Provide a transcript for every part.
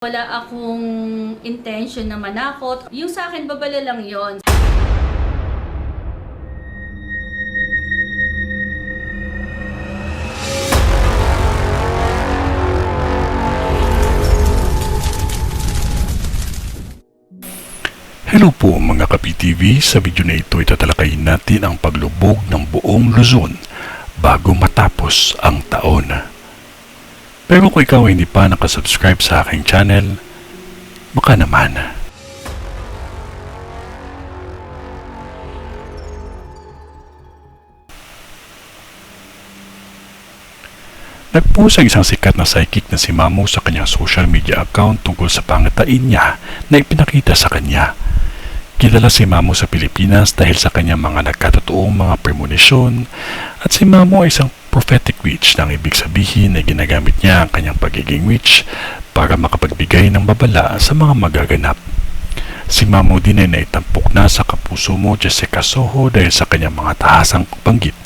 Wala akong intention na manakot. Yung sa akin, babala lang yon. Hello po mga Kapi-TV, sa video na ito itatalakayin natin ang paglubog ng buong Luzon bago matapos ang taon. Pero kung ikaw ay hindi pa nakasubscribe sa aking channel, baka naman. Nagpost ang isang sikat na psychic na si Mamo sa kanyang social media account tungkol sa pangitain niya na ipinakita sa kanya. Kilala si Mamo sa Pilipinas dahil sa kanyang mga nagkatotoong mga premonition at si Mamo ay isang prophetic witch na ang ibig sabihin ay ginagamit niya ang kanyang pagiging witch para makapagbigay ng babala sa mga magaganap. Si Mamo din ay naitampok na sa kapuso mo Jessica Soho dahil sa kanyang mga tahasang banggit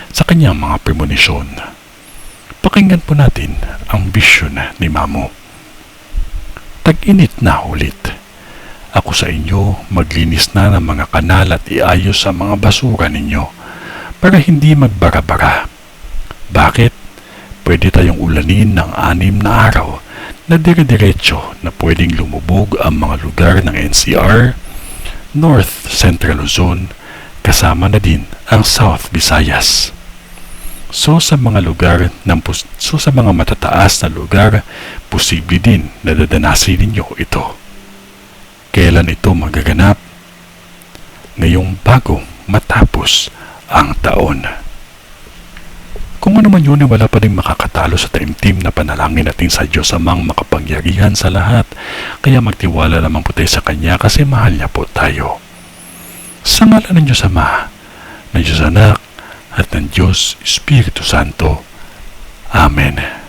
sa kanyang mga premonition. Pakinggan po natin ang vision ni Mamo. Tag-init na ulit. Ako sa inyo, maglinis na ng mga kanal at iayos ang mga basura ninyo para hindi magbara-bara. Bakit? Pwede tayong ulanin ng 6 na araw na dire-diretso na pwedeng lumubog ang mga lugar ng NCR, North Central Luzon, kasama na din ang South Visayas. So sa mga matataas na lugar, posible din na dadanasin ninyo ito. Kailan ito magaganap? Ngayong bago matapos ang taon. Kung ano man yun ay wala pa rin makakatalo sa taimtim na panalangin natin sa Diyos amang makapangyarihan sa lahat, kaya magtiwala naman po tayo sa Kanya kasi mahal niya po tayo. Sa ngalan ng Diyos Ama, ng Diyos Anak, at ng Diyos Espiritu Santo. Amen.